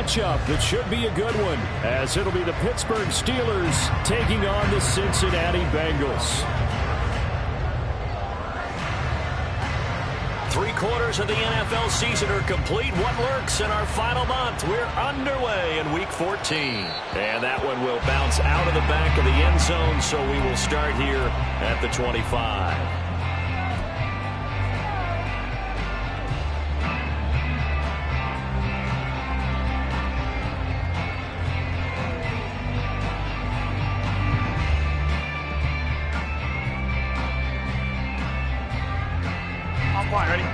matchup that should be a good one, as it'll be the Pittsburgh Steelers taking on the Cincinnati Bengals. 3/4 of the NFL season are complete. What lurks in our final month? We're underway in Week 14. And that one will bounce out of the back of the end zone, so we will start here at the 25. Ready? 12.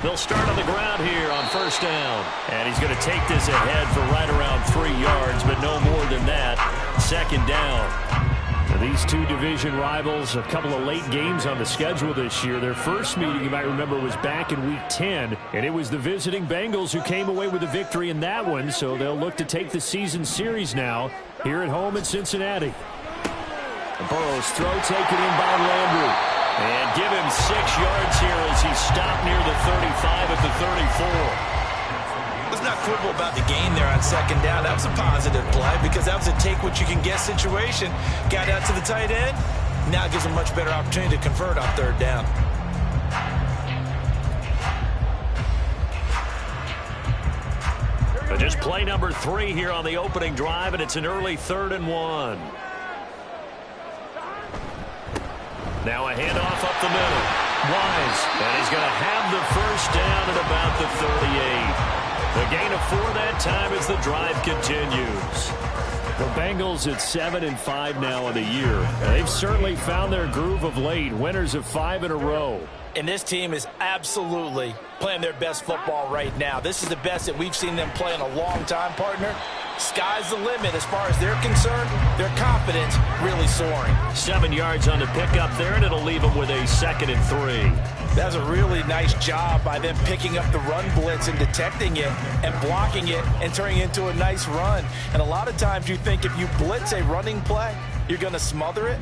They'll start on the ground here on first down. And he's going to take this ahead for right around 3 yards, but no more than that. Second down. These two division rivals, a couple of late games on the schedule this year. Their first meeting, you might remember, was back in Week 10, and it was the visiting Bengals who came away with a victory in that one, so they'll look to take the season series now here at home in Cincinnati. Burrow's throw taken in by Landry. And give him 6 yards here as he stopped near the 35 at the 34. Let's not quibble about the gain there on second down. That was a positive play because that was a take-what-you-can-get situation. Got out to the tight end. Now it gives him a much better opportunity to convert on third down. But just play number 3 here on the opening drive, and it's an early 3rd and 1. Now a handoff up the middle. Wise. And he's going to have the first down at about the 38. The gain of 4 that time as the drive continues. The Bengals at 7-5 now in the year. They've certainly found their groove of late. Winners of 5 in a row. And this team is absolutely playing their best football right now. This is the best that we've seen them play in a long time, partner. Sky's the limit as far as they're concerned. Their confidence really soaring. 7 yards on the pickup there, and it'll leave them with a 2nd and 3. That's a really nice job by them picking up the run blitz and detecting it and blocking it and turning it into a nice run. And a lot of times you think if you blitz a running play, you're going to smother it.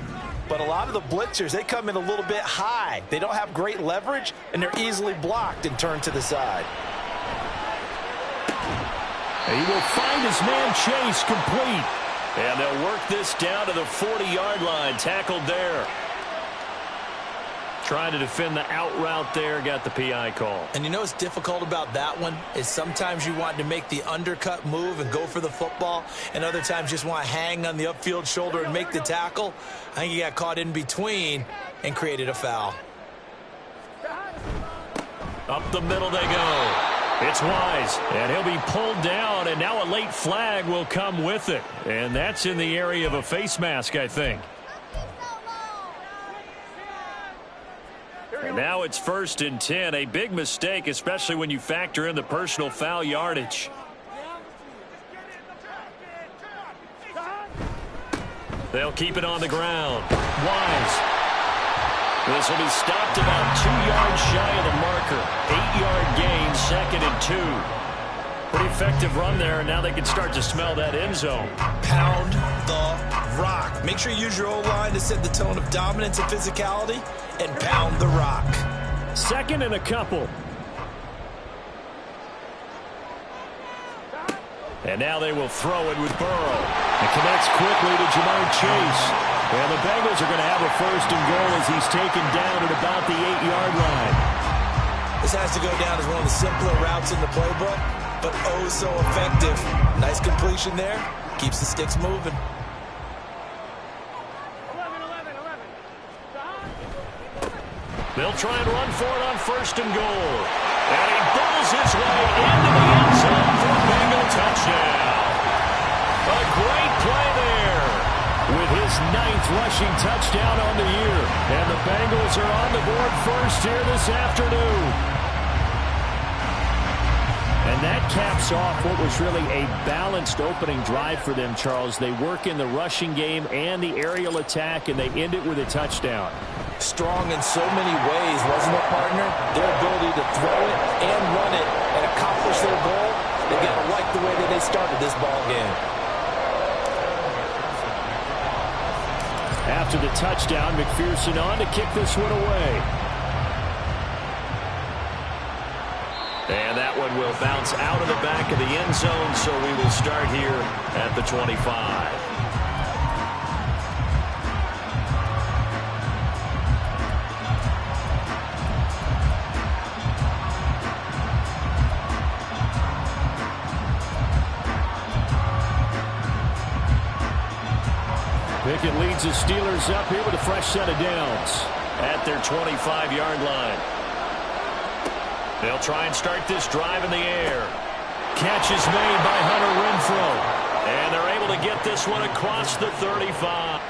But a lot of the blitzers, they come in a little bit high. They don't have great leverage, and they're easily blocked and turned to the side. He will find his man Chase complete. And they'll work this down to the 40-yard line. Tackled there. Trying to defend the out route there. Got the PI call. And you know what's difficult about that one is sometimes you want to make the undercut move and go for the football, and other times just want to hang on the upfield shoulder and make the tackle. I think he got caught in between and created a foul. Up the middle they go. It's Wise, and he'll be pulled down, and now a late flag will come with it. And that's in the area of a face mask, I think. And now it's 1st and 10. A big mistake, especially when you factor in the personal foul yardage. They'll keep it on the ground. Wise. This will be stopped about 2 yards shy of the marker. 8-yard gain, 2nd and 2. Pretty effective run there, and now they can start to smell that end zone. Pound the rock. Make sure you use your O-line to set the tone of dominance and physicality, and pound the rock. 2nd and a couple. And now they will throw it with Burrow. It connects quickly to Jamar Chase. And the Bengals are going to have a 1st and goal as he's taken down at about the 8-yard line. This has to go down as one of the simpler routes in the playbook, but oh so effective. Nice completion there. Keeps the sticks moving. 11. They'll try and run for it on 1st and goal. And he bulls his way into the end zone for a Bengal touchdown. A great play there. With his 9th rushing touchdown on the year. And the Bengals are on the board first here this afternoon. And that caps off what was really a balanced opening drive for them, Charles. They work in the rushing game and the aerial attack, and they end it with a touchdown. Strong in so many ways, wasn't it, partner? Their ability to throw it and run it and accomplish their goal. They got to like the way that they started this ball game. After the touchdown, McPherson on to kick this one away. And that one will bounce out of the back of the end zone, so we will start here at the 25. Pickett leads the Steelers up here with a fresh set of downs. At their 25-yard line. They'll try and start this drive in the air. Catch is made by Hunter Renfrow. And they're able to get this one across the 35.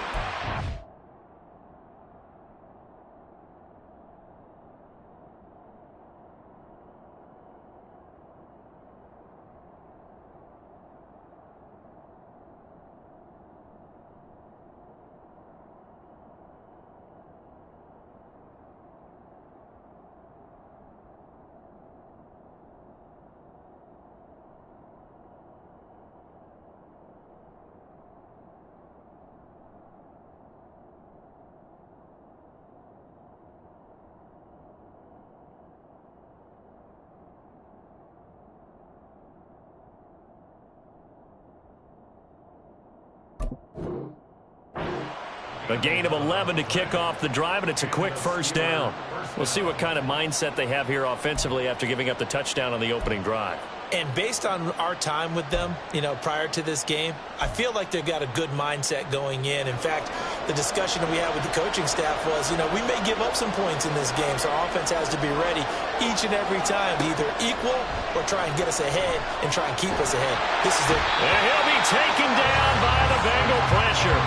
A gain of 11 to kick off the drive, and it's a quick first down. We'll see what kind of mindset they have here offensively after giving up the touchdown on the opening drive. And based on our time with them, prior to this game, I feel like they've got a good mindset going in. In fact, the discussion that we had with the coaching staff was, we may give up some points in this game, so our offense has to be ready each and every time to either equal or try and get us ahead and try and keep us ahead. This is it. And he'll be taken down by the Bengal pressure.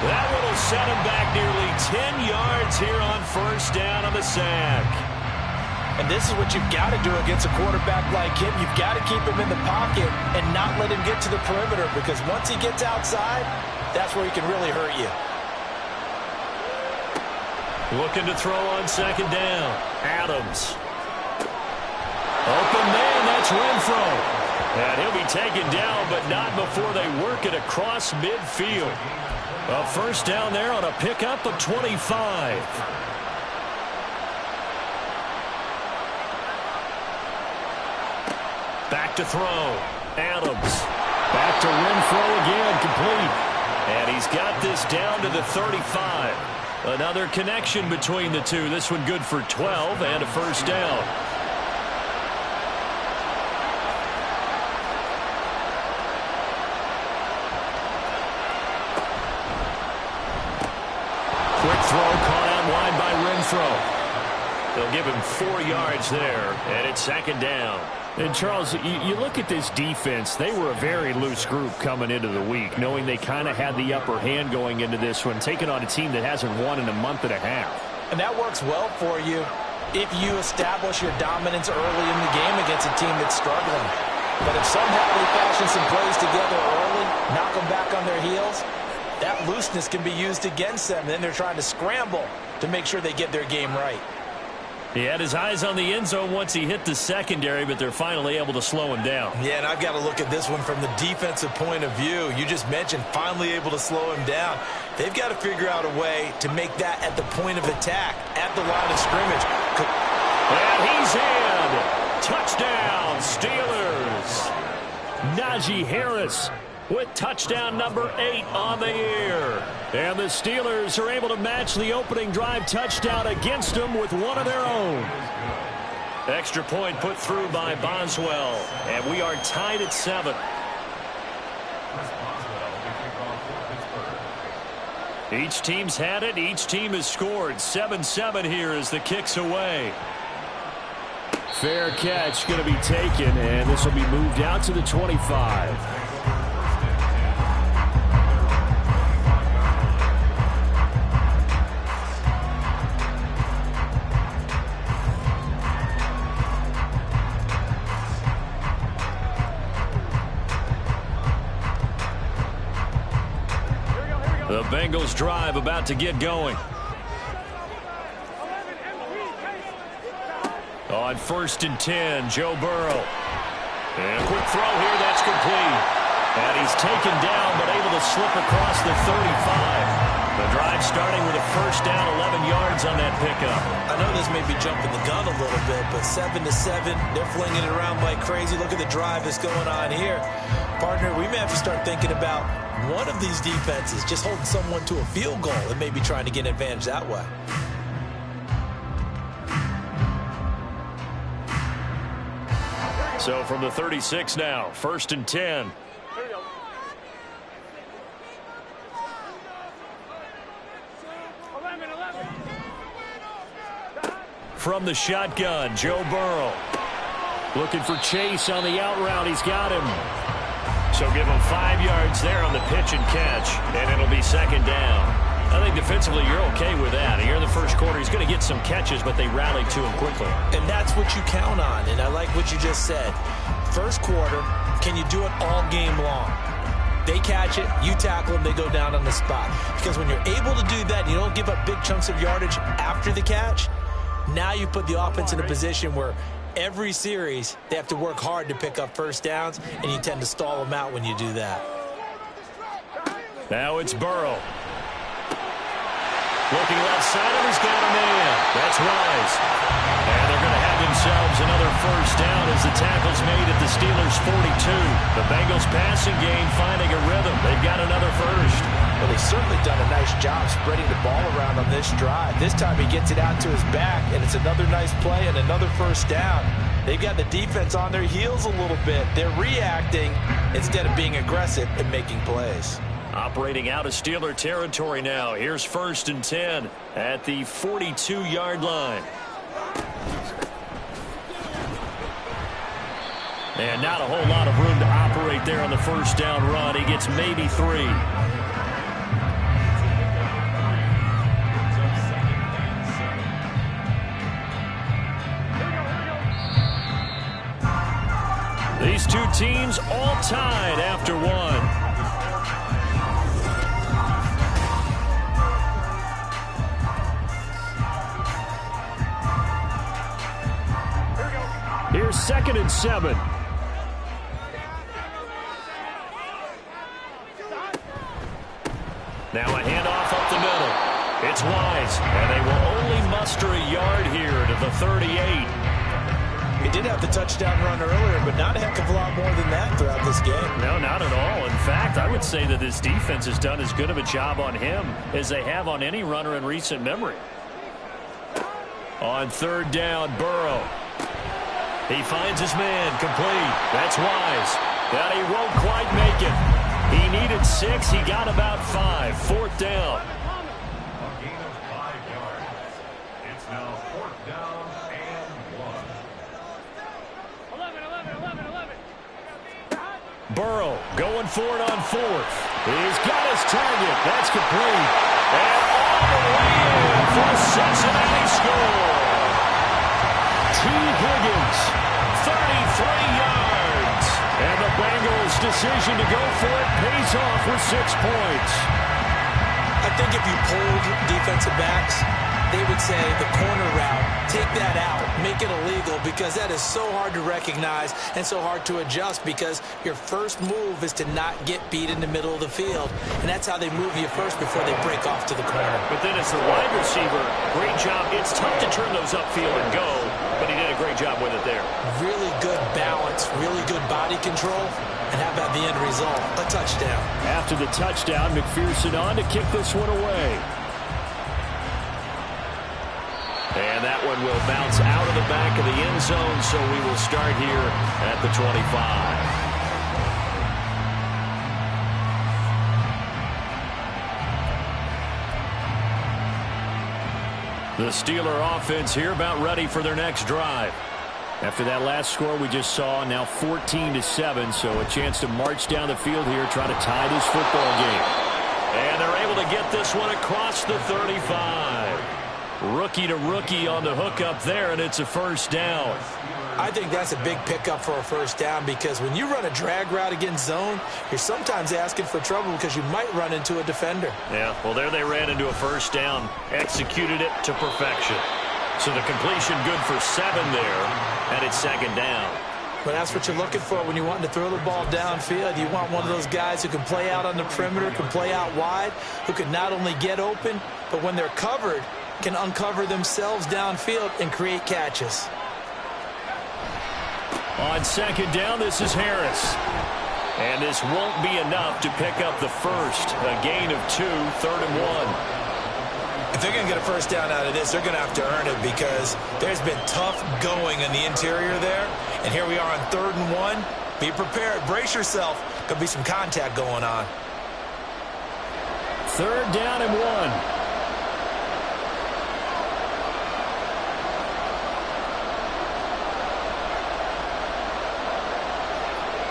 That one will set him back nearly 10 yards here on first down on the sack. And this is what you've got to do against a quarterback like him. You've got to keep him in the pocket and not let him get to the perimeter, because once he gets outside, that's where he can really hurt you. Looking to throw on second down. Adams. Open man, that's Renfrow. And he'll be taken down, but not before they work it across midfield. A first down there on a pickup of 25. Back to throw. Adams. Back to Renfrow again, complete. And he's got this down to the 35. Another connection between the two. This one good for 12 and a first down. Quick throw caught out wide by Renfrow. They'll give him 4 yards there, and it's second down. And, Charles, you look at this defense, they were a very loose group coming into the week, knowing they kind of had the upper hand going into this one, taking on a team that hasn't won in a month and a half. And that works well for you if you establish your dominance early in the game against a team that's struggling. But if somehow they fashion some plays together early, knock them back on their heels, that looseness can be used against them. Then they're trying to scramble to make sure they get their game right. He had his eyes on the end zone once he hit the secondary, but they're finally able to slow him down. Yeah, and I've got to look at this one from the defensive point of view. You just mentioned finally able to slow him down. They've got to figure out a way to make that at the point of attack, at the line of scrimmage. And he's in. Touchdown, Steelers. Najee Harris with touchdown number 8 on the year. And the Steelers are able to match the opening drive touchdown against them with one of their own. Extra point put through by Boswell. And we are tied at 7. Each team's had it. Each team has scored. 7-7 here as the kick's away. Fair catch going to be taken, and this will be moved out to the 25. The Bengals drive about to get going. On 1st and 10, Joe Burrow. And a quick throw here, that's complete. And he's taken down, but able to slip across the 35. The drive starting with a first down, 11 yards on that pickup. I know this may be jumping the gun a little bit, but 7-7, they're flinging it around like crazy. Look at the drive that's going on here. Partner, we may have to start thinking about one of these defenses just holding someone to a field goal and maybe trying to get an advantage that way. So from the 36 now, 1st and 10. From the shotgun, Joe Burrow. Looking for Chase on the out route. He's got him. So give him 5 yards there on the pitch and catch, and it'll be 2nd down. I think defensively you're okay with that. Here in the first quarter, he's going to get some catches, but they rallied to him quickly. And that's what you count on, and I like what you just said. First quarter, can you do it all game long? They catch it, you tackle them, they go down on the spot. Because when you're able to do that, and you don't give up big chunks of yardage after the catch, now you put the offense in a position where every series they have to work hard to pick up first downs, and you tend to stall them out when you do that. Now it's Burrow. Looking left side, and he's got a man. That's Wise. And they're going to have themselves another first down as the tackle's made at the Steelers' 42. The Bengals passing game finding a rhythm. They've got another first. Well, they've certainly done a nice job spreading the ball around on this drive. This time he gets it out to his back, and it's another nice play and another first down. They've got the defense on their heels a little bit. They're reacting instead of being aggressive and making plays. Operating out of Steeler territory now. Here's 1st and 10 at the 42-yard line. And not a whole lot of room to operate there on the first down run. He gets maybe 3. These two teams all tied after one. Here's 2nd and 7. Now a handoff up the middle. It's Wise, and they will only muster a yard here to the 38. He did have the touchdown run earlier, but not a heck of a lot more than that throughout this game. No, not at all. In fact, I would say that this defense has done as good of a job on him as they have on any runner in recent memory. On 3rd down, Burrow. He finds his man, complete. That's Wise. But he won't quite make it. He needed 6. He got about 5. 4th down. A gain of 5 yards. It's now 4th down and 1. Burrow going for it on 4th. He's got his target. That's complete. And all the way in for a Cincinnati score. T. Higgins, 33 yards. And the Bengals' decision to go for it pays off with 6 points. I think if you pulled defensive backs, they would say the corner route, take that out, make it illegal, because that is so hard to recognize and so hard to adjust, because your first move is to not get beat in the middle of the field, and that's how they move you first before they break off to the corner. But then as the wide receiver, great job. It's tough to turn those upfield and go, but he did a great job with it there. Really good balance, really good body control, and how about the end result? A touchdown. After the touchdown, McPherson on to kick this one away. And that one will bounce out of the back of the end zone, so we will start here at the 25. The Steeler offense here about ready for their next drive. After that last score we just saw, now 14-7, so a chance to march down the field here, try to tie this football game. And they're able to get this one across the 35. Rookie to rookie on the hook up there, and it's a first down. I think that's a big pickup for a first down, because when you run a drag route against zone, you're sometimes asking for trouble because you might run into a defender. Yeah, well, there they ran into a first down, executed it to perfection. So the completion good for 7 there, and it's 2nd down. But that's what you're looking for when you want to throw the ball downfield. You want one of those guys who can play out on the perimeter, can play out wide, who can not only get open, but when they're covered, can uncover themselves downfield and create catches. On second down, this is Harris. And this won't be enough to pick up the first. A gain of 2, 3rd and 1. If they're going to get a first down out of this, they're going to have to earn it because there's been tough going in the interior there. And here we are on 3rd and 1. Be prepared. Brace yourself. Could be some contact going on. 3rd down and 1.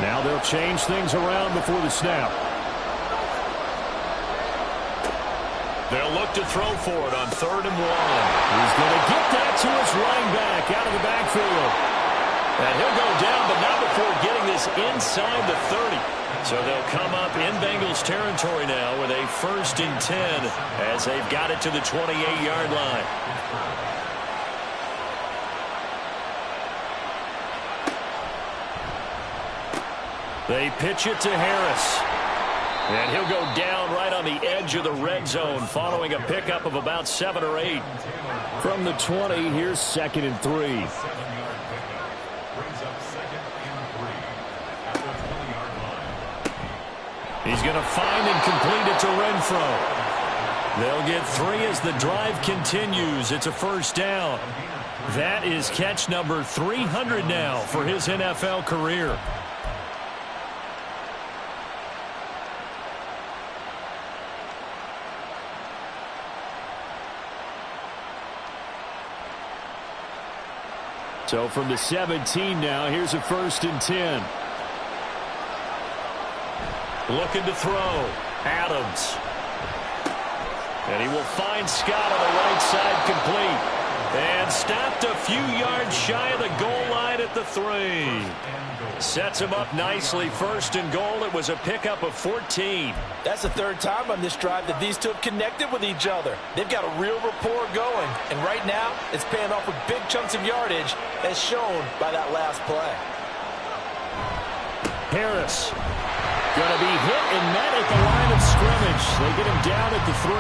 Now they'll change things around before the snap. They'll look to throw for it on 3rd and 1. He's going to get that to his running back out of the backfield. And he'll go down, but not before getting this inside the 30. So they'll come up in Bengals territory now with a 1st and 10 as they've got it to the 28-yard line. They pitch it to Harris. And he'll go down right on the edge of the red zone following a pickup of about 7 or 8. From the 20, here's 2nd and 3. He's going to find and complete it to Renfro. They'll get 3 as the drive continues. It's a 1st down. That is catch number 300 now for his NFL career. So from the 17 now, here's a 1st and 10. Looking to throw. Adams. And he will find Scott on the right side complete. And stopped a few yards shy of the goal line at the 3. Sets him up nicely. 1st and goal. It was a pickup of 14. That's the 3rd time on this drive that these two have connected with each other. They've got a real rapport going. And right now, it's paying off with big chunks of yardage, as shown by that last play. Harris. Going to be hit and met at the line of scrimmage. They get him down at the 3.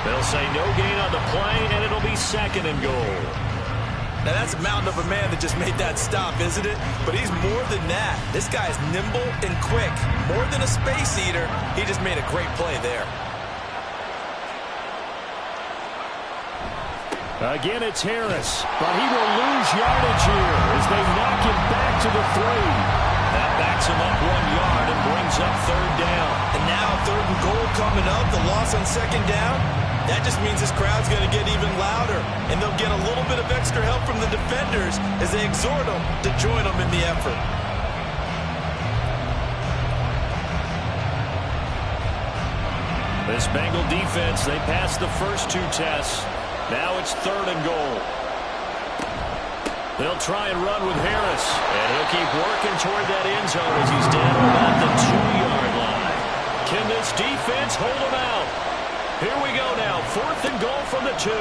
They'll say no gain on the play, and it'll be 2nd and goal. Now, that's a mountain of a man that just made that stop, isn't it? But he's more than that. This guy's nimble and quick. More than a space eater, he just made a great play there. Again, it's Harris, but he will lose yardage here as they knock him back to the 3. That backs him up 1 yard and brings up 3rd down. And now 3rd and goal coming up, the loss on 2nd down. That just means this crowd's going to get even louder, and they'll get a little bit of extra help from the defenders as they exhort them to join them in the effort. This Bengal defense, they passed the first 2 tests. Now it's 3rd and goal. They'll try and run with Harris, and he'll keep working toward that end zone as he's down about the 2-yard line. Can this defense hold him out? Here we go now, 4th and goal from the 2.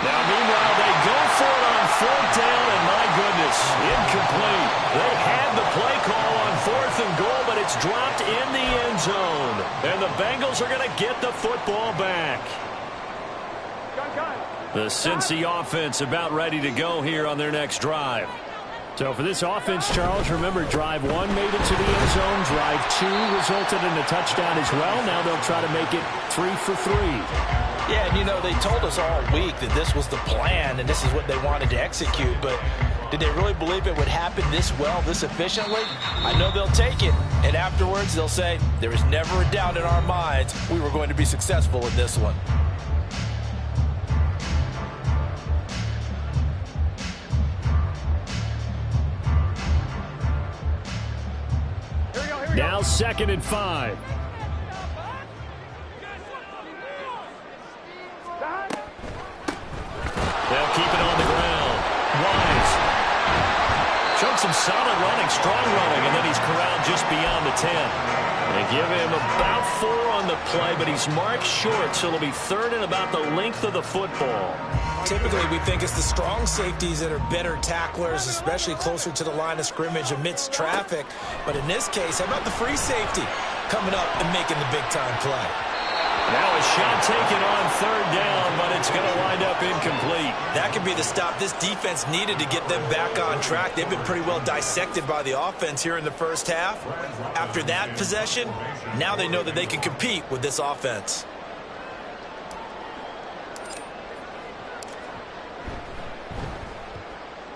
Now, meanwhile, they go for it on 4th down, and my goodness, incomplete. They had the play call on 4th and goal, but it's dropped in the end zone. And the Bengals are going to get the football back. The Cincy offense about ready to go here on their next drive. So for this offense, Charles, remember, drive 1 made it to the end zone. Drive 2 resulted in a touchdown as well. Now they'll try to make it 3 for 3. Yeah, and you know, they told us all week that this was the plan and this is what they wanted to execute, but did they really believe it would happen this well, this efficiently? I know they'll take it, and afterwards they'll say, there was never a doubt in our minds we were going to be successful in this one. Now 2nd and 5. They'll keep it on the ground. Wise. Showed some solid running, strong running, and then he's corralled just beyond the 10. They give him about 4 on the play, but he's marked short, so it'll be 3rd and about the length of the football. Typically, we think it's the strong safeties that are better tacklers, especially closer to the line of scrimmage amidst traffic. But in this case, how about the free safety coming up and making the big-time play? Now a shot taken on 3rd down, but it's going to wind up incomplete. That could be the stop this defense needed to get them back on track. They've been pretty well dissected by the offense here in the first half. After that possession, now they know that they can compete with this offense.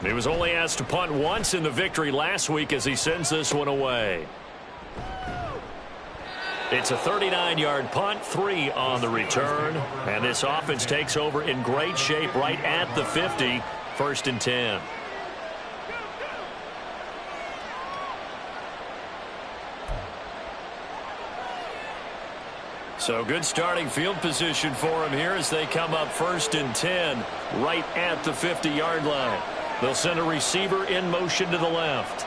He was only asked to punt once in the victory last week as he sends this one away. It's a 39-yard punt, 3 on the return. And this offense takes over in great shape right at the 50, 1st and 10. So good starting field position for him here as they come up 1st and 10 right at the 50-yard line. They'll send a receiver in motion to the left.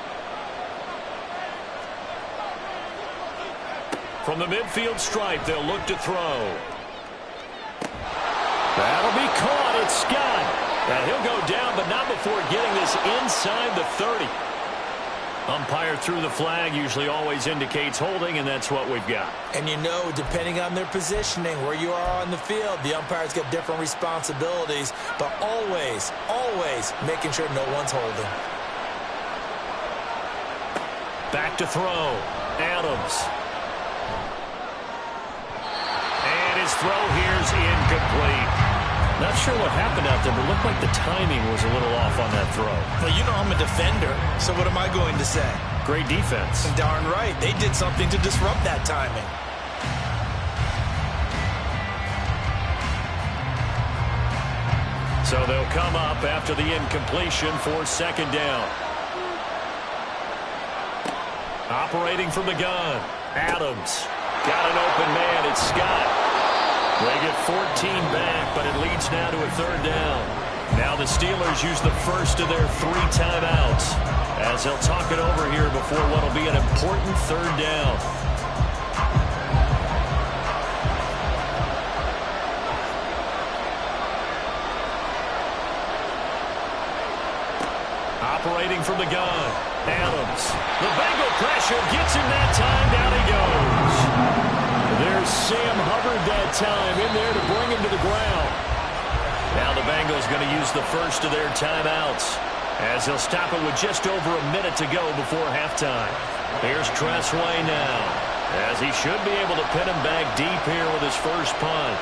From the midfield stripe, they'll look to throw. That'll be caught. It's Scott. And he'll go down, but not before getting this inside the 30. Umpire threw the flag, usually always indicates holding, and that's what we've got. And you know, depending on their positioning, where you are on the field, the umpires get different responsibilities, but always, always making sure no one's holding. Back to throw. Adams. And his throw here's incomplete. Not sure what happened out there, but it looked like the timing was a little off on that throw. Well, you know I'm a defender, so what am I going to say? Great defense. Darn right. They did something to disrupt that timing. So they'll come up after the incompletion for 2nd down. Operating from the gun. Adams. Got an open man. It's Scott. They get 14 back, but it leads now to a 3rd down. Now the Steelers use the first of their 3 timeouts as they'll talk it over here before what will be an important 3rd down. Operating from the gun. Adams. The Bengal pressure gets him that time. Down he goes. There's Sam Hubbard that time in there to bring him to the ground. Now the Bengals going to use the first of their timeouts as they'll stop it with just over a minute to go before halftime. Here's Tressway now as he should be able to pin him back deep here with his first punt.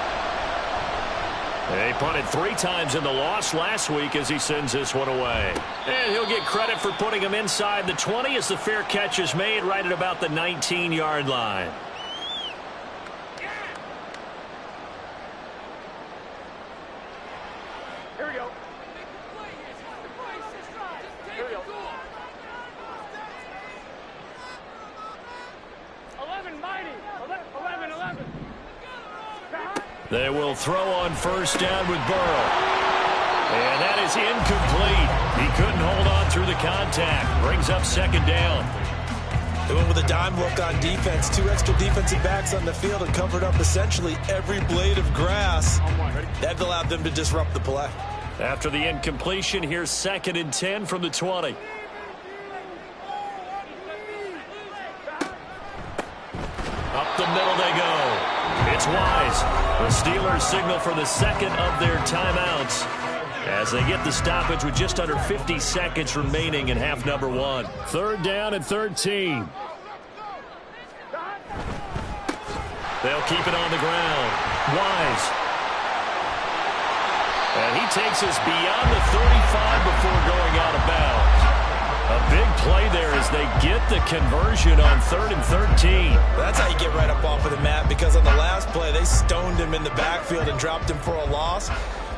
They punted 3 times in the loss last week as he sends this one away. And he'll get credit for putting him inside the 20 as the fair catch is made right at about the 19-yard line. Here we go. Here we go. 11 mighty. 11. They will throw on 1st down with Burrow. And that is incomplete. He couldn't hold on through the contact. Brings up 2nd down. They went with a dime look on defense. 2 extra defensive backs on the field and covered up essentially every blade of grass. That allowed them to disrupt the play. After the incompletion, here's 2nd and 10 from the 20. Up the middle they go. It's Wise. The Steelers signal for the 2nd of their timeouts as they get the stoppage with just under 50 seconds remaining in half number 1. 3rd down and 13. They'll keep it on the ground. Wise. And he takes us beyond the 35 before going out of bounds. A big play there as they get the conversion on 3rd and 13. That's how you get right up off of the mat, because on the last play, they stoned him in the backfield and dropped him for a loss.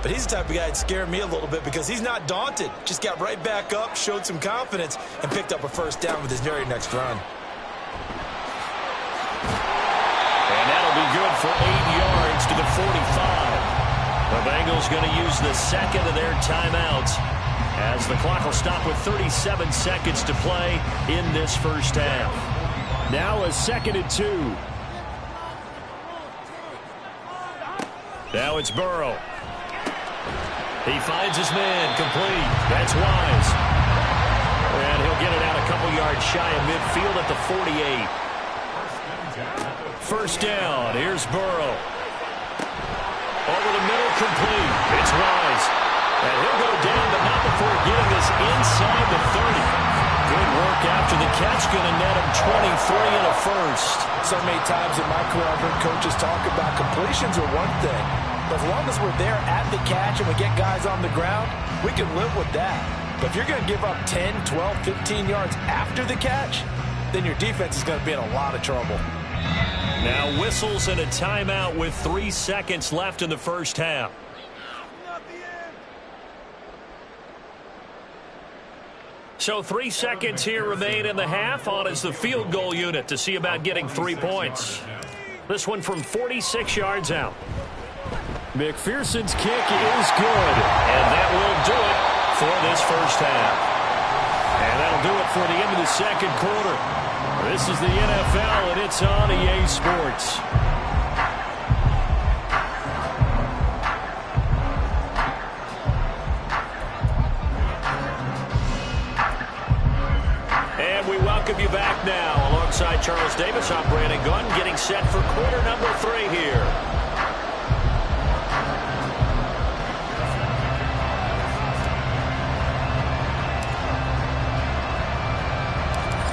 But he's the type of guy that scared me a little bit because he's not daunted. Just got right back up, showed some confidence, and picked up a 1st down with his very next run. And that'll be good for 8 yards to the 45. The Bengals going to use the 2nd of their timeouts as the clock will stop with 37 seconds to play in this first half. Now a 2nd and 2. Now it's Burrow. He finds his man, complete. That's Wise. And he'll get it out a couple yards shy of midfield at the 48. First down, here's Burrow. Over the middle, complete. It's Wise. And he'll go down, but not before getting this inside the 30. Good work after the catch, going to net him 23 and a first. So many times in my career, I've heard coaches talk about completions are one thing. But as long as we're there at the catch and we get guys on the ground, we can live with that. But if you're going to give up 10, 12, 15 yards after the catch, then your defense is going to be in a lot of trouble. Now whistles and a timeout with 3 seconds left in the first half. So 3 seconds here remain in the half. On is the field goal unit to see about getting 3 points. This one from 46 yards out. McPherson's kick is good. And that will do it for this first half. And that'll do it for the end of the second quarter. This is the NFL, and it's on EA Sports. And we welcome you back now. Alongside Charles Davis, I'm Brandon Gunn, getting set for quarter number 3 here.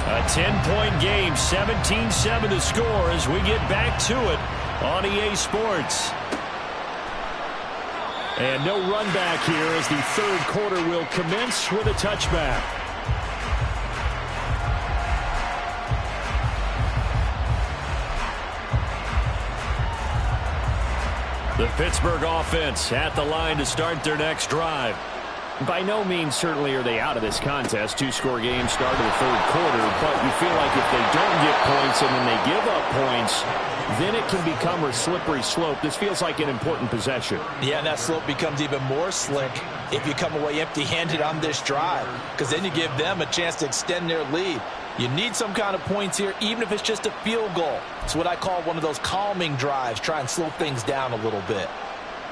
A 10-point game, 17-7 to score as we get back to it on EA Sports. And no run back here as the third quarter will commence with a touchback. The Pittsburgh offense at the line to start their next drive. By no means certainly are they out of this contest. 2-score game start of the third quarter, but you feel like if they don't get points and then they give up points, then it can become a slippery slope. This feels like an important possession. Yeah, and that slope becomes even more slick if you come away empty-handed on this drive, because then you give them a chance to extend their lead. You need some kind of points here, even if it's just a field goal. It's what I call one of those calming drives. Try and slow things down a little bit.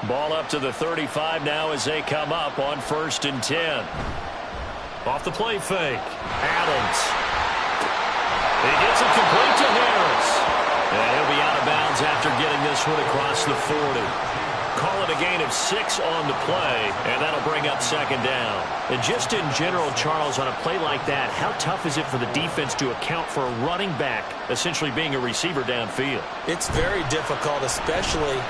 Ball up to the 35 now as they come up on 1st and 10. Off the play fake. Adams. He gets it complete to Harris. And he'll be out of bounds after getting this one across the 40. Call it a gain of 6 on the play, and that'll bring up 2nd down. And just in general, Charles, on a play like that, how tough is it for the defense to account for a running back essentially being a receiver downfield? It's very difficult, especially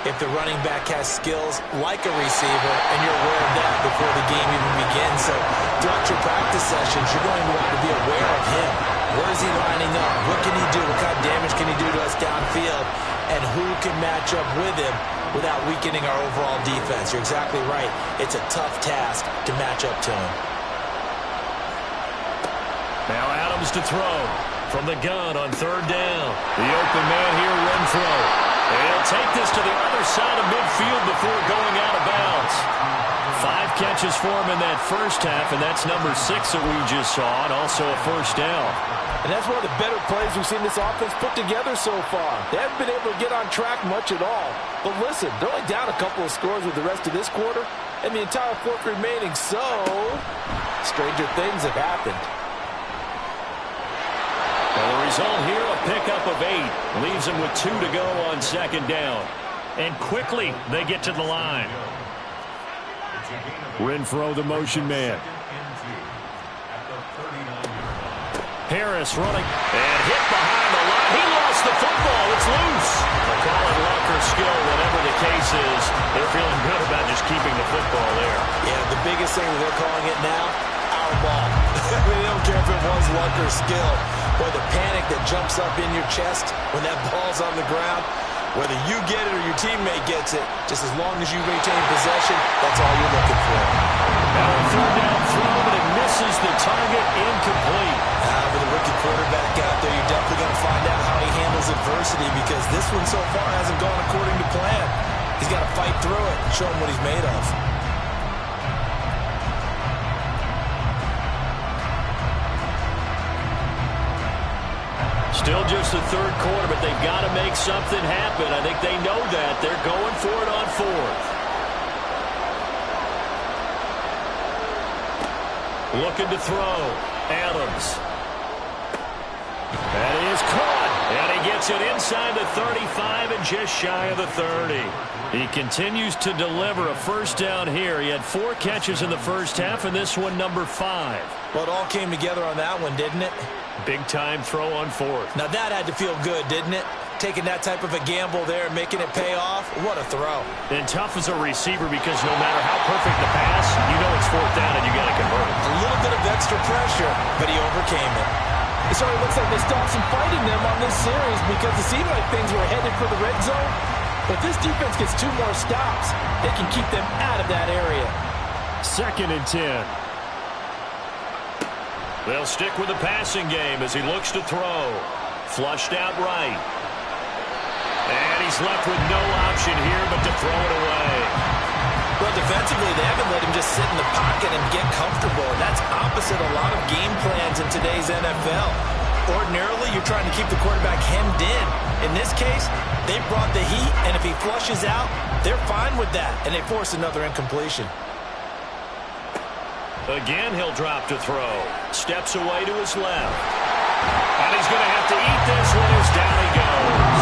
if the running back has skills like a receiver, and you're aware of that before the game even begins. So throughout your practice sessions, you're going to want to be aware of him. Where is he lining up? What can he do? What kind of damage can he do to us downfield? And who can match up with him without weakening our overall defense? You're exactly right. It's a tough task to match up to him. Now Adams to throw from the gun on 3rd down. The open man here, Renfro. And he'll take this to the other side of midfield before going out of bounds. 5 catches for him in that first half, and that's number 6 that we just saw, and also a first down. And that's one of the better plays we've seen this offense put together so far. They haven't been able to get on track much at all. But listen, they're only down a couple of scores with the rest of this quarter, and the entire fourth remaining, so stranger things have happened. Well, the result here, a pickup of 8. Leaves them with 2 to go on 2nd down. And quickly, they get to the line. Renfro, the motion man. Harris running. And hit behind the line. He lost the football. It's loose. They'll call it luck or skill, whatever the case is. They're feeling good about just keeping the football there. Yeah, the biggest thing that they're calling it now, our ball. They don't care if it was luck or skill. Or the panic that jumps up in your chest when that ball's on the ground. Whether you get it or your teammate gets it, just as long as you retain possession, that's all you're looking for. Now a 3rd down throw, but it misses the target, incomplete. With a rookie quarterback out there, you're definitely going to find out how he handles adversity, because this one so far hasn't gone according to plan. He's got to fight through it and show him what he's made of. Still just the third quarter, but they've got to make something happen. I think they know that. They're going for it on fourth. Looking to throw. Adams. That is caught. And he gets it inside the 35 and just shy of the 30. He continues to deliver a first down here. He had 4 catches in the first half, and this one number 5. Well, it all came together on that one, didn't it? Big-time throw on fourth. Now that had to feel good, didn't it? Taking that type of a gamble there and making it pay off. What a throw. And tough as a receiver because no matter how perfect the pass, you know it's fourth down and you got to convert it. A little bit of extra pressure, but he overcame it. It certainly looks like they still have some fight in them on this series because it seemed like things were headed for the red zone. But this defense gets 2 more stops. They can keep them out of that area. 2nd and 10. They'll stick with the passing game as he looks to throw. Flushed out right. And he's left with no option here but to throw it away. Well, defensively, they haven't let him just sit in the pocket and get comfortable. That's opposite a lot of game plans in today's NFL. Ordinarily, you're trying to keep the quarterback hemmed in. In this case, they brought the heat, and if he flushes out, they're fine with that, and they force another incompletion. Again, he'll drop to throw. Steps away to his left. And he's going to have to eat this one as down he goes.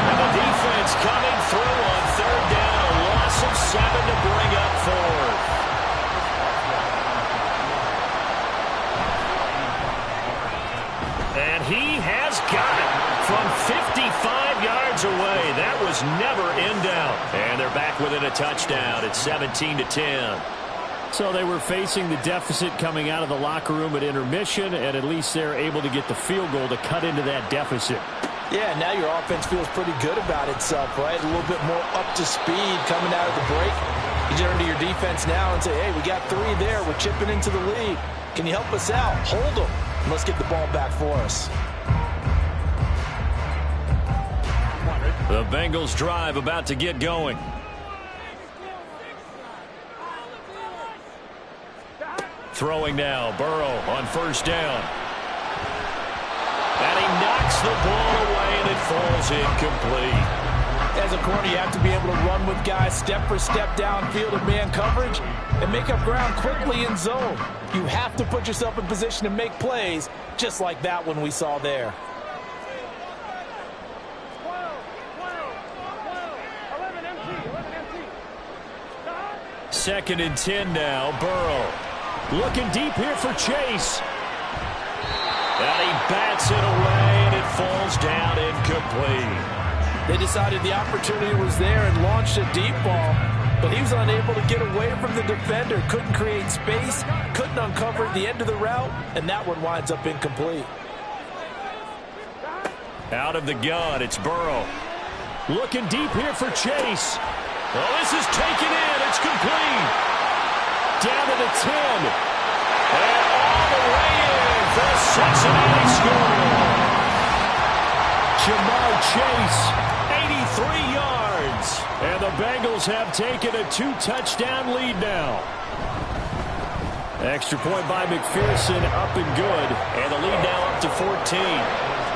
And the defense coming through on 3rd down. A loss of 7 to bring up 4th. And he has got it from 55 yards away. That was never in doubt. And they're back within a touchdown. It's 17-10. So they were facing the deficit coming out of the locker room at intermission, and at least they're able to get the field goal to cut into that deficit. Yeah, now your offense feels pretty good about itself, right? A little bit more up to speed coming out of the break. You turn to your defense now and say, hey, we got 3 there. We're chipping into the lead. Can you help us out? Hold them. And let's get the ball back for us. The Bengals drive about to get going. Throwing now, Burrow on 1st down. And he knocks the ball away, and it falls incomplete. As a corner, you have to be able to run with guys step for step downfield in man coverage and make up ground quickly in zone. You have to put yourself in position to make plays, just like that one we saw there. 2nd and 10 now, Burrow. Looking deep here for Chase. And he bats it away, and it falls down incomplete. They decided the opportunity was there and launched a deep ball, but he was unable to get away from the defender, couldn't create space, couldn't uncover the end of the route, and that one winds up incomplete. Out of the gun, it's Burrow. Looking deep here for Chase. Oh, this is taken in. It's complete. Down to the 10. And all the way in for Cincinnati score. Jamar Chase, 83 yards. And the Bengals have taken a 2-touchdown lead now. Extra point by McPherson, up and good. And the lead now up to 14.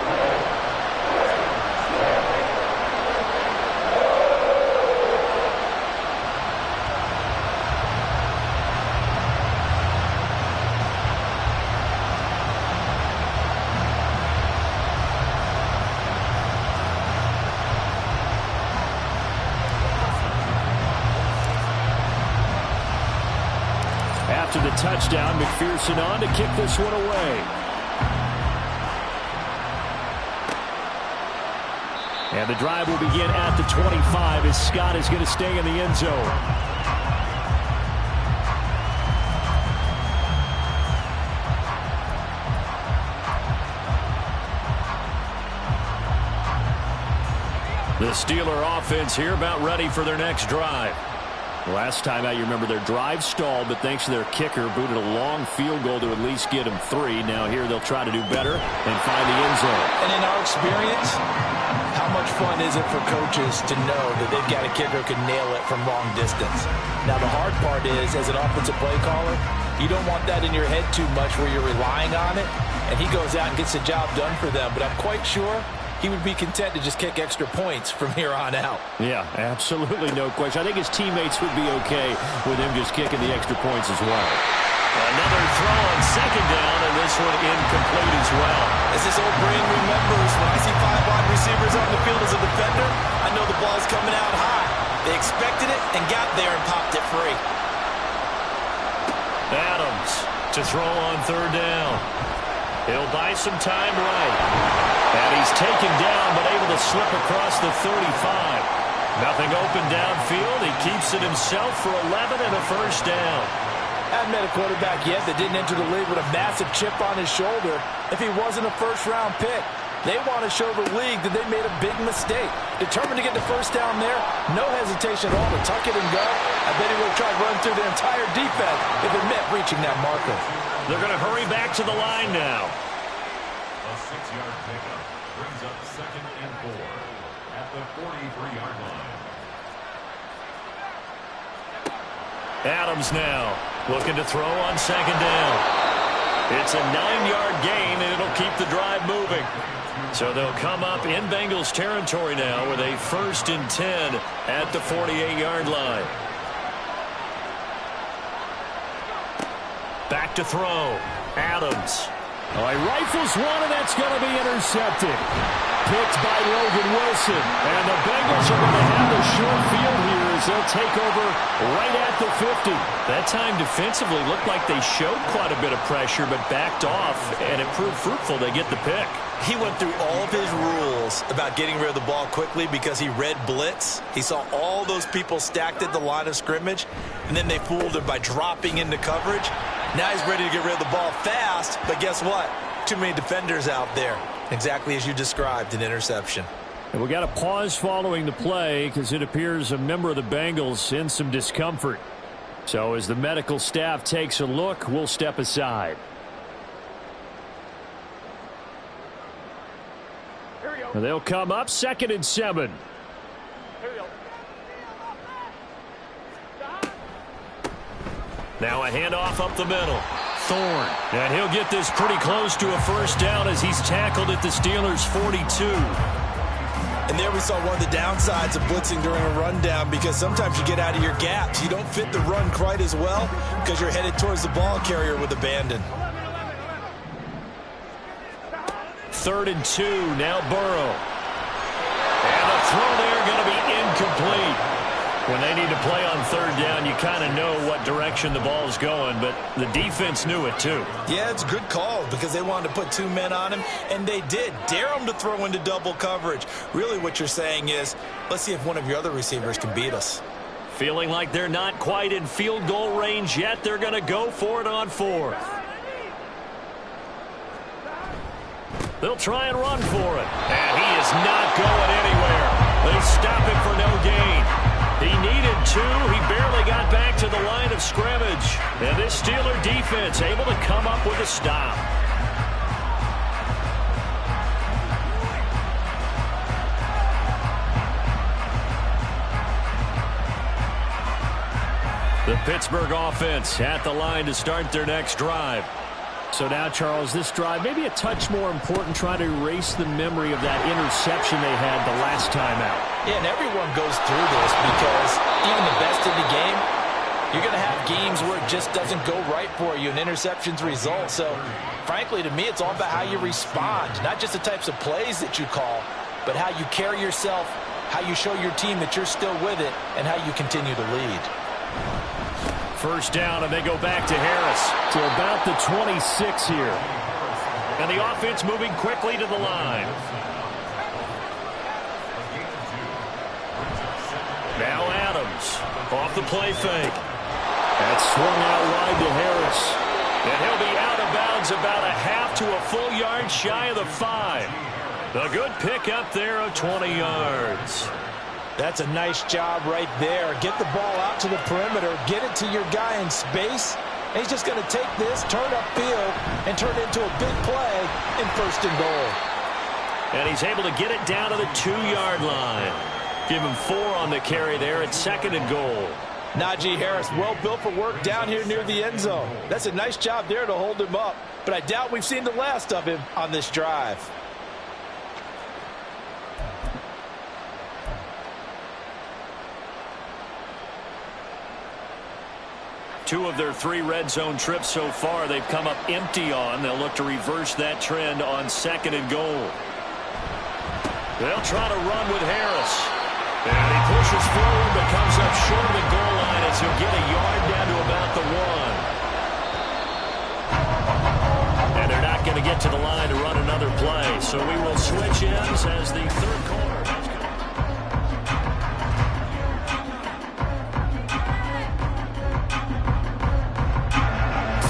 After the touchdown, McPherson on to kick this one away. And the drive will begin at the 25 as Scott is going to stay in the end zone. The Steeler offense here about ready for their next drive. Last time out, you remember their drive stalled, but thanks to their kicker, booted a long field goal to at least get them 3. Now here they'll try to do better and find the end zone. And in our experience, how much fun is it for coaches to know that they've got a kicker who can nail it from long distance? Now, the hard part is, as an offensive play caller, you don't want that in your head too much where you're relying on it, and he goes out and gets the job done for them. But I'm quite sure he would be content to just kick extra points from here on out. Yeah, absolutely no question. I think his teammates would be okay with him just kicking the extra points as well. Another throw on second down, and this one incomplete as well. As this old brain remembers, when I see 5 wide receivers on the field as a defender, I know the ball's coming out high. They expected it and got there and popped it free. Adams to throw on third down. He'll buy some time right. And he's taken down, but able to slip across the 35. Nothing open downfield. He keeps it himself for 11 and a first down. Haven't met a quarterback yet that didn't enter the league with a massive chip on his shoulder if he wasn't a first-round pick. They want to show the league that they made a big mistake. Determined to get the first down there, no hesitation at all to tuck it and go. I bet he would have tried to run through the entire defense if it meant reaching that marker. They're going to hurry back to the line now. A 6-yard pickup brings up 2nd and 4 at the 43-yard line. Adams now looking to throw on second down. It's a 9-yard gain, and it'll keep the drive moving. So they'll come up in Bengals territory now with a 1st and 10 at the 48-yard line. Back to throw. Adams. Oh, he rifles one, and that's going to be intercepted. Picked by Logan Wilson. And the Bengals are going to have the short field here as they'll take over right at the 50. That time defensively looked like they showed quite a bit of pressure but backed off, and it proved fruitful. They get the pick. He went through all of his rules about getting rid of the ball quickly because he read blitz. He saw all those people stacked at the line of scrimmage, and then they fooled him by dropping into coverage. Now he's ready to get rid of the ball fast, but guess what? Too many defenders out there. Exactly as you described, an interception. And we got a pause following the play because it appears a member of the Bengals in some discomfort. So as the medical staff takes a look, we'll step aside. And they'll come up 2nd and 7. Now a handoff up the middle. Thorne. And he'll get this pretty close to a first down as he's tackled at the Steelers' 42. And there we saw one of the downsides of blitzing during a rundown because sometimes you get out of your gaps. You don't fit the run quite as well because you're headed towards the ball carrier with abandon. 3rd and 2. Now Burrow. And the throw there going to be incomplete. When they need to play on 3rd down, you kind of know what direction the ball's going, but the defense knew it too. Yeah, it's a good call because they wanted to put 2 men on him, and they did. Dare him to throw into double coverage. Really what you're saying is, let's see if one of your other receivers can beat us. Feeling like they're not quite in field goal range yet, they're going to go for it on 4th. They'll try and run for it. And he is not going anywhere. They stop him for no gain. He needed 2. He barely got back to the line of scrimmage. And this Steeler defense able to come up with a stop. The Pittsburgh offense at the line to start their next drive. So now, Charles, this drive maybe a touch more important, trying to erase the memory of that interception they had the last time out. Yeah, and everyone goes through this because even the best in the game, you're going to have games where it just doesn't go right for you, and interceptions result. So, frankly, to me, it's all about how you respond, not just the types of plays that you call, but how you carry yourself, how you show your team that you're still with it, and how you continue to lead. First down, and they go back to Harris. To about the 26 here. And the offense moving quickly to the line. Now Adams off the play fake. That's swung out wide to Harris. And he'll be out of bounds about a half to a full yard shy of the 5. A good pickup there of 20 yards. That's a nice job right there. Get the ball out to the perimeter. Get it to your guy in space. And he's just going to take this, turn upfield, and turn it into a big play in 1st and goal. And he's able to get it down to the 2-yard line. Give him 4 on the carry there at 2nd and goal. Najee Harris, well built for work down here near the end zone. That's a nice job there to hold him up. But I doubt we've seen the last of him on this drive. Two of their 3 red zone trips so far they've come up empty on. They'll look to reverse that trend on 2nd and goal. They'll try to run with Harris. And he pushes forward but comes up short of the goal line as he'll get a yard down to about the 1. And they're not going to get to the line to run another play. So we will switch ends as the 3rd quarter.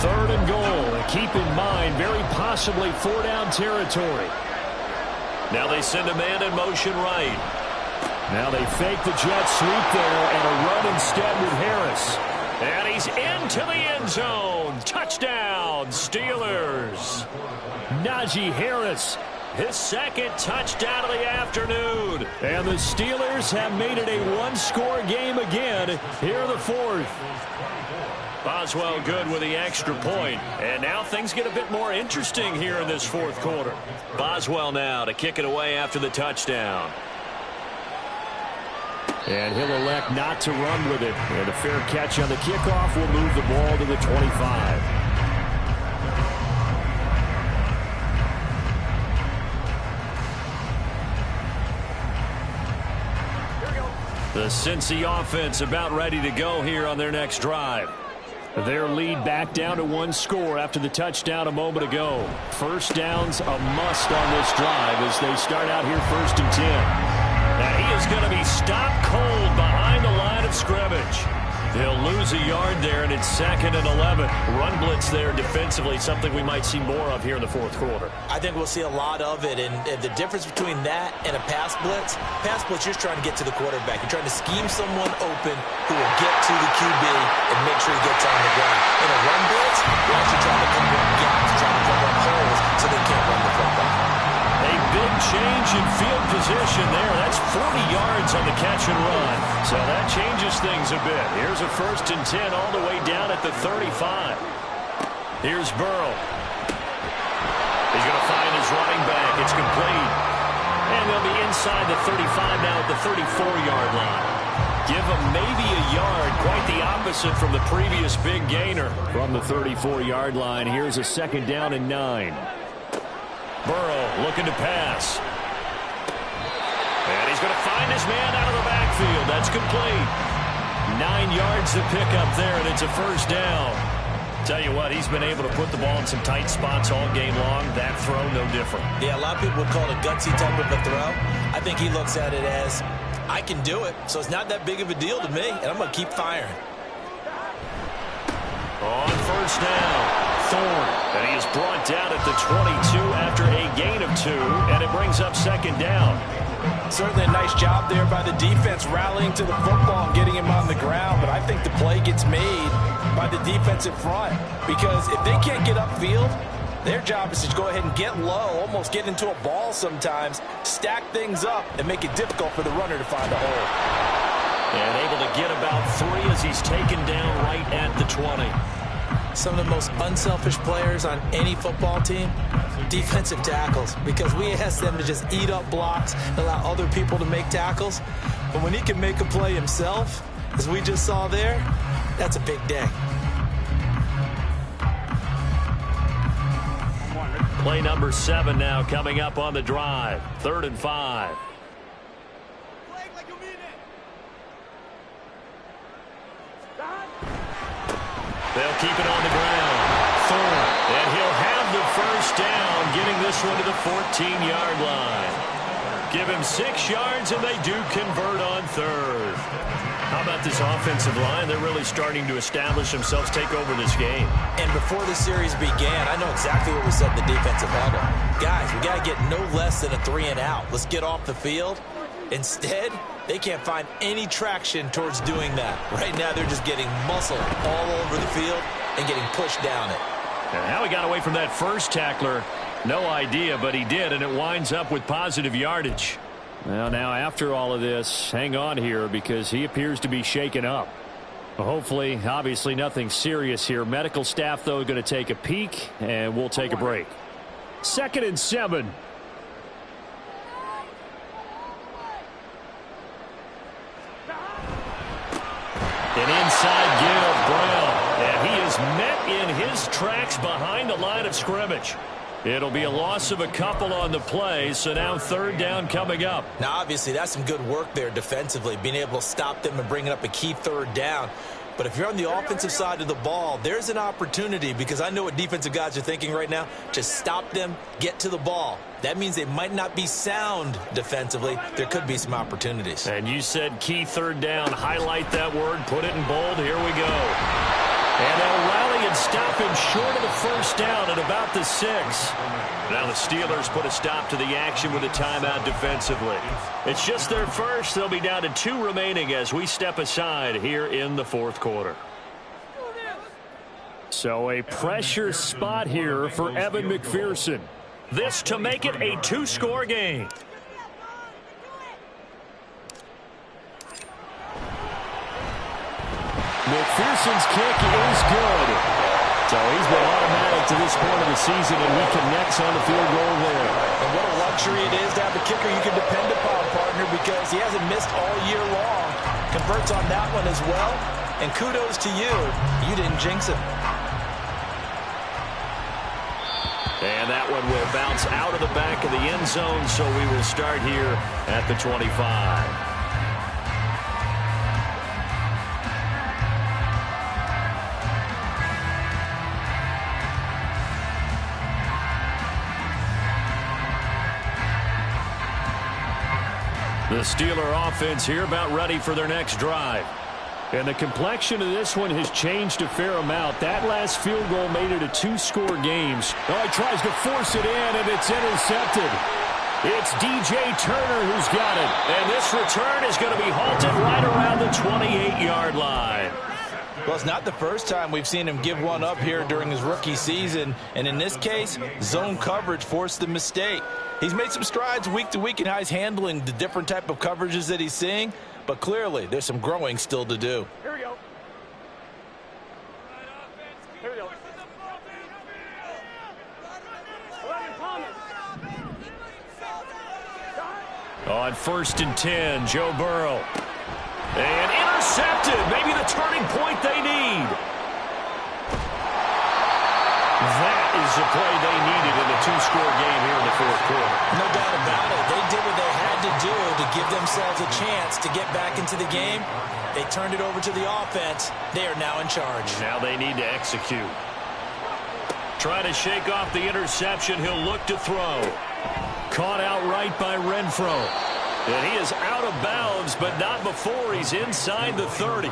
3rd and goal. Keep in mind, very possibly 4-down territory. Now they send a man in motion right. Now they fake the jet sweep there and a run instead with Harris. And he's into the end zone. Touchdown, Steelers. Najee Harris, his 2nd touchdown of the afternoon. And the Steelers have made it a 1-score game again here in the 4th. Boswell good with the extra point. And now things get a bit more interesting here in this 4th quarter. Boswell now to kick it away after the touchdown. And he'll elect not to run with it. And a fair catch on the kickoff will move the ball to the 25. The Cincy offense about ready to go here on their next drive. Their lead back down to 1 score after the touchdown a moment ago. First down's a must on this drive as they start out here 1st and 10. And he is going to be stopped cold behind the line of scrimmage. He'll lose a yard there, and it's 2nd and 11. Run blitz there defensively, something we might see more of here in the 4th quarter. I think we'll see a lot of it, and the difference between that and a pass blitz, you're just trying to get to the quarterback. You're trying to scheme someone open who will get to the QB and make sure he gets on the ground. In a run blitz, you're actually trying to cover up gaps, trying to cover up holes so they can't run the football. A big change in field position there. That's 40 yards on the catch and run. So that changes things a bit. Here's a 1st and 10 all the way down at the 35. Here's Burrow. He's going to find his running back. It's complete. And they'll be inside the 35 now at the 34-yard line. Give him maybe a yard. Quite the opposite from the previous big gainer. From the 34-yard line, here's a 2nd down and 9. Burrow looking to pass. And he's going to find his man out of the backfield. That's complete. 9 yards to pick up there, and it's a 1st down. Tell you what, he's been able to put the ball in some tight spots all game long. That throw, no different. Yeah, a lot of people would call it a gutsy type of a throw. I think he looks at it as, I can do it, so it's not that big of a deal to me, and I'm going to keep firing. On 1st down. Thorne, and he is brought down at the 22 after a gain of 2, and it brings up 2nd down. Certainly a nice job there by the defense rallying to the football and getting him on the ground, but I think the play gets made by the defensive front because if they can't get upfield, their job is to go ahead and get low, almost get into a ball sometimes, stack things up, and make it difficult for the runner to find a hole. And able to get about 3 as he's taken down right at the 20. Some of the most unselfish players on any football team, defensive tackles, because we ask them to just eat up blocks and allow other people to make tackles. But when he can make a play himself, as we just saw there, that's a big day. Play number 7 now coming up on the drive. 3rd and 5. They'll keep it on the ground. Thorne, and he'll have the 1st down, getting this one to the 14-yard line. Give him 6 yards, and they do convert on 3rd. How about this offensive line? They're really starting to establish themselves, take over this game. And before the series began, I know exactly what we said in the defensive huddle. Guys, we got to get no less than a 3-and-out. Let's get off the field. Instead, they can't find any traction towards doing that. Right now, they're just getting muscle all over the field and getting pushed down it. And now he got away from that first tackler. No idea, but he did, and it winds up with positive yardage. Well, now after all of this, hang on here because he appears to be shaken up. Hopefully, obviously nothing serious here. Medical staff, though, going to take a peek, and we'll take a break. 2nd and 7. An inside give, Brown. And he is met in his tracks behind the line of scrimmage. It'll be a loss of a couple on the play, so now 3rd down coming up. Now, obviously, that's some good work there defensively, being able to stop them and bringing up a key 3rd down. But if you're on the offensive side of the ball, there's an opportunity, because I know what defensive guys are thinking right now. Just stop them, get to the ball. That means they might not be sound defensively. There could be some opportunities. And you said key 3rd down. Highlight that word. Put it in bold. Here we go. And they'll rally and stop him short of the 1st down at about the 6. Now the Steelers put a stop to the action with a timeout defensively. It's just their first. They'll be down to 2 remaining as we step aside here in the 4th quarter. So a pressure spot here for Evan McPherson. This to make it a 2-score game. McPherson's kick is good. So he's been automatic to this point of the season, and he connects on the field goal there. And what a luxury it is to have a kicker you can depend upon, partner, because he hasn't missed all year long. Converts on that one as well. And kudos to you. You didn't jinx him. And that one will bounce out of the back of the end zone, so we will start here at the 25. The Steeler offense here about ready for their next drive. And the complexion of this one has changed a fair amount. That last field goal made it a 2-score game. Oh, he tries to force it in, and it's intercepted. It's DJ Turner who's got it. And this return is going to be halted right around the 28-yard line. Well, it's not the first time we've seen him give one up here during his rookie season. And in this case, zone coverage forced the mistake. He's made some strides week to week in how he's handling the different type of coverages that he's seeing. But clearly, there's some growing still to do. Here we go. Here we go. 11, Thomas. On 1st and 10, Joe Burrow. And intercepted. Maybe the turning point they need. That is the play they needed in the 2-score game here in the 4th quarter. No doubt about it. They did what they had to do to give themselves a chance to get back into the game. They turned it over to the offense. They are now in charge. Now they need to execute. Trying to shake off the interception. He'll look to throw. Caught outright by Renfro. And he is out of bounds, but not before he's inside the 30.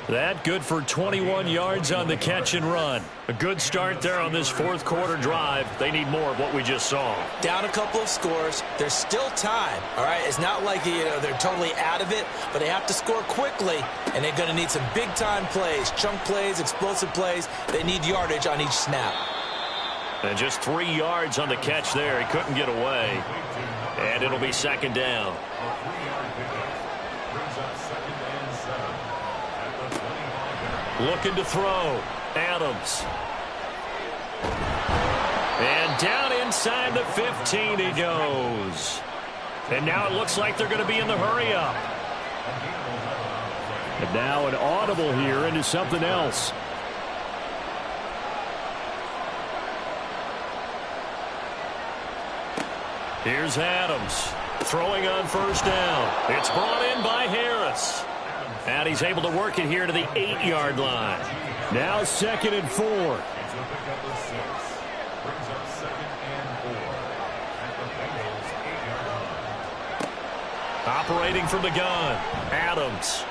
That good for 21 yards on the catch and run. A good start there on this 4th quarter drive. They need more of what we just saw. Down a couple of scores. There's still time, all right? It's not like they're totally out of it, but they have to score quickly, and they're going to need some big-time plays, chunk plays, explosive plays. They need yardage on each snap. And just 3 yards on the catch there. He couldn't get away. And it'll be 2nd down. Looking to throw. Adams. And down inside the 15 he goes. And now it looks like they're going to be in the hurry up. And now an audible here into something else. Here's Adams. Throwing on 1st down. It's brought in by Harris. And he's able to work it here to the 8-yard line. Now 2nd and 4. Operating from the gun. Adams.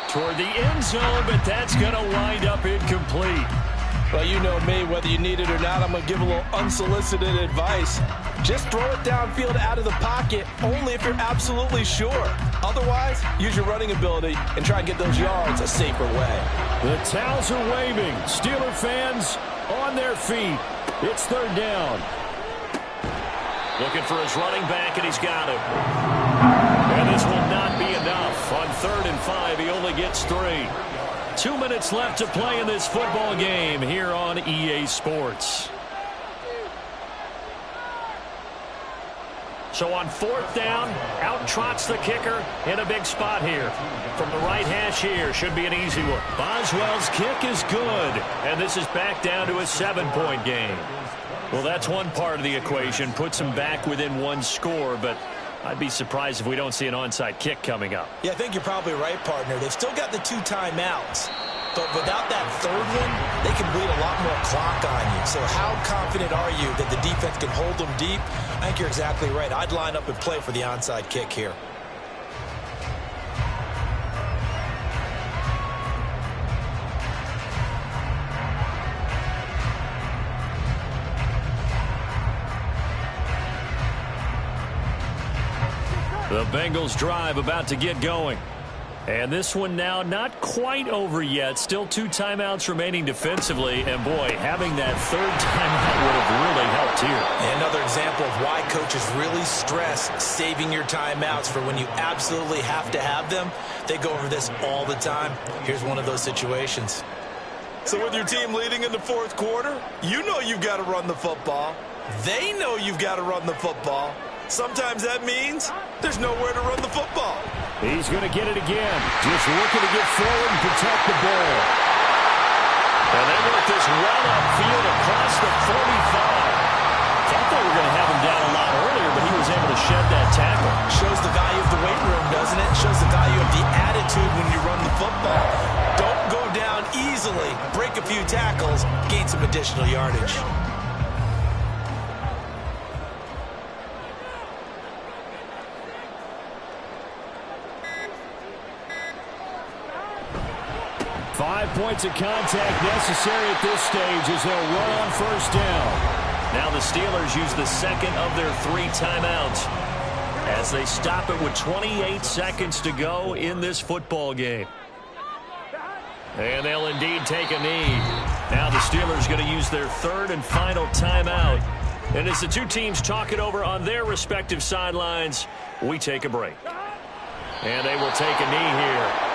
Toward the end zone, but that's going to wind up incomplete. Well, you know me, whether you need it or not, I'm going to give a little unsolicited advice. Just throw it downfield out of the pocket, only if you're absolutely sure. Otherwise, use your running ability and try and get those yards a safer way. The towels are waving. Steeler fans on their feet. It's third down. Looking for his running back, and he's got him. And this will not be enough. On 3rd and 5, he only gets 3. 2 minutes left to play in this football game here on EA Sports. So on 4th down, out trots the kicker in a big spot here. From the right hash here, should be an easy one. Boswell's kick is good. And this is back down to a 7-point game. Well, that's one part of the equation. Puts them back within one score, but I'd be surprised if we don't see an onside kick coming up. Yeah, I think you're probably right, partner. They've still got the 2 timeouts. But without that 3rd one, they can bleed a lot more clock on you. So how confident are you that the defense can hold them deep? I think you're exactly right. I'd line up and play for the onside kick here. The Bengals drive about to get going. And this one now not quite over yet. Still 2 timeouts remaining defensively. And, boy, having that 3rd timeout would have really helped here. And another example of why coaches really stress saving your timeouts for when you absolutely have to have them. They go over this all the time. Here's one of those situations. So with your team leading in the 4th quarter, you know you've got to run the football. They know you've got to run the football. Sometimes that means there's nowhere to run the football. He's going to get it again. Just looking to get forward and protect the ball. And they work this well upfield across the 45. Thought they were going to have him down a lot earlier, but he was able to shed that tackle. Shows the value of the weight room, doesn't it? Shows the value of the attitude when you run the football. Don't go down easily. Break a few tackles. Gain some additional yardage. Five points of contact necessary at this stage as they'll run on 1st down. Now the Steelers use the 2nd of their 3 timeouts as they stop it with 28 seconds to go in this football game. And they'll indeed take a knee. Now the Steelers going to use their 3rd and final timeout. And as the 2 teams talk it over on their respective sidelines, we take a break. And they will take a knee here.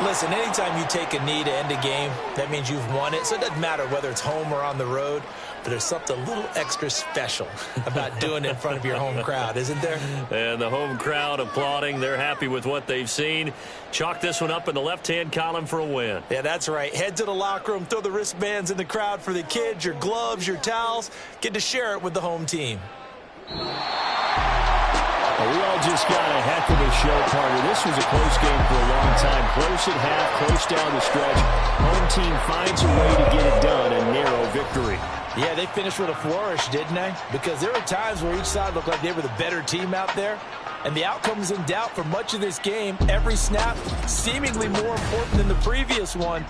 Listen, anytime you take a knee to end a game, that means you've won it. So it doesn't matter whether it's home or on the road, but there's something a little extra special about doing it in front of your home crowd, isn't there? And the home crowd applauding. They're happy with what they've seen. Chalk this one up in the left-hand column for a win. Yeah, that's right. Head to the locker room, throw the wristbands in the crowd for the kids, your gloves, your towels. Get to share it with the home team. We all just got a heck of a show, partner. This was a close game for a long time. Close at half, close down the stretch. Home team finds a way to get it done, a narrow victory. Yeah, they finished with a flourish, didn't they? Because there were times where each side looked like they were the better team out there. And the outcome was in doubt for much of this game. Every snap seemingly more important than the previous one.